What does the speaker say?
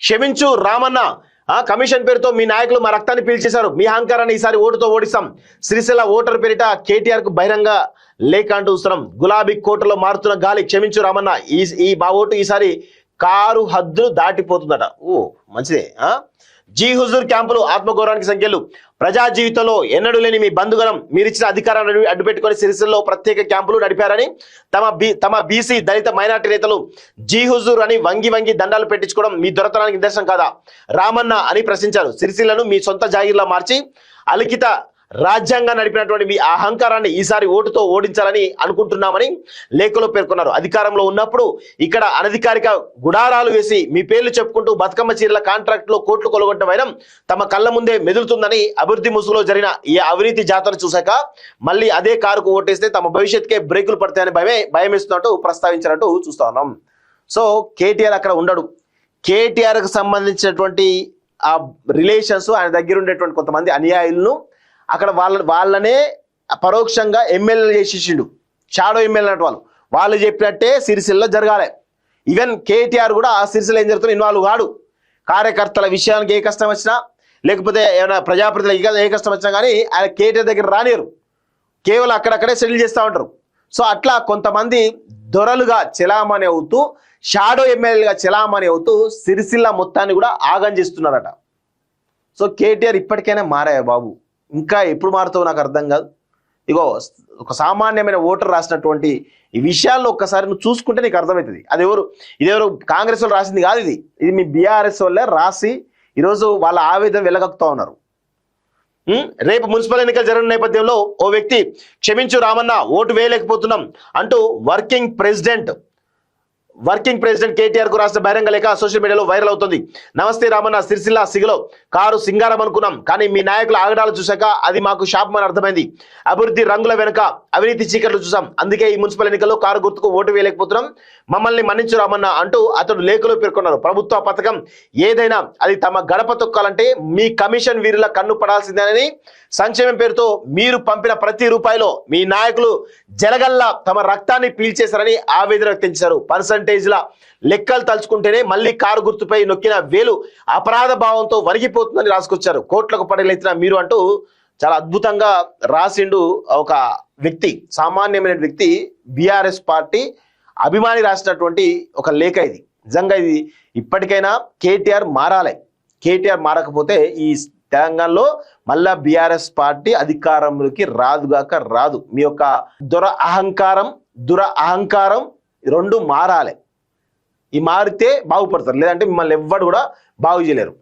క్షమించు రామన్న కమిషన్ పేరుతో మీ నాయకులు మా రక్తాన్ని పీల్చేశారు, మీ అహంకారాన్ని ఈసారి ఓటుతో ఓడిస్తాం. సిరిసిల్ల ఓటర్ పేరిట కేటీఆర్ కు బహిరంగ లేఖ అంటూ చూస్తున్నాం. గులాబీ కోటలో మారుతున్న గాలి, క్షమించు రామన్న, ఈ మా ఓటు ఈసారి కారు హద్దులు దాటిపోతుందట. ఓ మంచిదే. జీ హుజూర్ క్యాంపులు ఆత్మగౌరవానికి సంఖ్యలు. ప్రజా జీవితంలో ఎన్నడూ లేని మీ బంధుగణం మీరిచ్చిన అధికారాన్ని అడ్డుపెట్టుకుని సిరిసిల్లో ప్రత్యేక క్యాంపులు నడిపారని తమ బీసీ దళిత మైనార్టీ నేతలు జీ హుజూర్ అని వంగి దండాలు పెట్టించుకోవడం మీ దొరతనానికి నిదర్శనం కాదా రామన్న అని ప్రశ్నించారు. సిరిసిల్లను మీ సొంత జాగీర్లా మార్చి అలిఖిత రాజ్యాంగా నడిపినటువంటి మీ అహంకారాన్ని ఈసారి ఓటుతో ఓడించాలని అనుకుంటున్నామని లేఖలో పేర్కొన్నారు. అధికారంలో ఉన్నప్పుడు ఇక్కడ అనధికారిక గుడారాలు వేసి మీ పేర్లు చెప్పుకుంటూ బతుకమ్మ చీరల కాంట్రాక్టులో కోట్లు కొలగొట్టడం తమ కళ్ళ ముందే మెదులుతుందని, అభివృద్ధి ముసుగులో జరిగిన ఈ అవినీతి జాతర చూశాక మళ్ళీ అదే కారుకు ఓటేస్తే తమ భవిష్యత్తుకే బ్రేకులు పడతాయని భయమేస్తున్నట్టు ప్రస్తావించినట్టు చూస్తా ఉన్నాం. సో కేటీఆర్ అక్కడ ఉండడు. కేటీఆర్కి సంబంధించినటువంటి ఆ రిలేషన్స్, ఆయన దగ్గర ఉండేటువంటి కొంతమంది అనుయాయులను అక్కడ వాళ్ళనే పరోక్షంగా ఎమ్మెల్యేలు చేసేసిండు. షాడో ఎమ్మెల్యే అన్నట్టు వాళ్ళు చెప్పినట్టే సిరిసిల్ల జరగాలి. ఈవెన్ కేటీఆర్ కూడా ఆ సిరిసిల్ల ఏం జరుగుతుందో ఇన్వాల్వ్ కాడు. కార్యకర్తల విషయానికి ఏ కష్టం వచ్చినా, లేకపోతే ఏమైనా ప్రజాప్రతినిధులకు ఏ కష్టం వచ్చినా కానీ ఆయన కేటీఆర్ దగ్గర రానియరు. కేవలం అక్కడక్కడే సెటిల్ చేస్తూ ఉంటారు. సో అట్లా కొంతమంది దొరలుగా చెలామణి అవుతూ, షాడో ఎమ్మెల్యేలుగా చెలామణి అవుతూ సిరిసిల్ల మొత్తాన్ని కూడా ఆగం చేస్తున్నారట. సో కేటీఆర్ ఇప్పటికైనా మారాయా బాబు, ఇంకా ఎప్పుడు మారుతావు నాకు అర్థం కాదు. ఇగో ఒక సామాన్యమైన ఓటర్ రాసినటువంటి ఈ విషయాల్లో ఒక్కసారి నువ్వు చూసుకుంటే నీకు అర్థమవుతుంది. ఇదెవరు కాంగ్రెస్ వాళ్ళు రాసింది కాదు, ఇది మీ బీఆర్ఎస్ వాళ్ళే రాసి ఈరోజు వాళ్ళ ఆవేదన వెళ్ళగక్కుతా ఉన్నారు. రేపు మున్సిపల్ ఎన్నికలు జరగని నేపథ్యంలో ఓ వ్యక్తి క్షమించు రామన్న ఓటు వేయలేకపోతున్నాం అంటూ వర్కింగ్ ప్రెసిడెంట్ కేటీఆర్ కు రాసిన బహిరంగ లేఖ సోషల్ మీడియాలో వైరల్ అవుతుంది. నమస్తే రామన్న, సిరిసిల్ల సిగలో కారు సింగారం అనుకున్నాం, కానీ మీ నాయకుల ఆగడాలు చూశాక అది మాకు శాపమని అర్థమైంది. అభివృద్ధి రంగుల వెనుక అవినీతి చీకట్లు చూసాం, అందుకే ఈ మున్సిపల్ ఎన్నికల్లో కారు గుర్తుకు ఓటు వేయలేకపోతున్నాం, మమ్మల్ని మన్నించు రామన్న అంటూ అతడు లేఖలో పేర్కొన్నారు. ప్రభుత్వ పథకం ఏదైనా అది తమ గడప తొక్కాలంటే మీ కమిషన్ వీరుల కన్ను పడాల్సిందేనని, సంక్షేమం పేరుతో మీరు పంపిన ప్రతి రూపాయిలో మీ నాయకులు జలగల్లా తమ రక్తాన్ని పీల్చేశారని ఆవేదన వ్యక్తం చేశారు. పర్సంటేజ్ల లెక్కలు తలుచుకుంటేనే మళ్ళీ కారు గుర్తుపై నొక్కిన వేలు అపరాధ భావంతో వణిగిపోతుందని రాసుకొచ్చారు. కోట్లకు పడగలెత్తిన మీరు అంటూ చాలా అద్భుతంగా రాసిండు ఒక వ్యక్తి, సామాన్యమైన వ్యక్తి, బీఆర్ఎస్ పార్టీ అభిమాని రాసినటువంటి ఒక లేఖ ఇది. నిజంగా ఇది ఇప్పటికైనా కేటీఆర్ మారాలి. కేటీఆర్ మారకపోతే ఈ తెలంగాణలో మళ్ళా బీఆర్ఎస్ పార్టీ అధికారంలోకి రాదుగాక రాదు. మీ యొక్క దుర అహంకారం రెండు మారాలి. ఈ మారితే బాగుపడతారు, లేదంటే మిమ్మల్ని ఎవ్వడు కూడా బాగు చేయలేరు.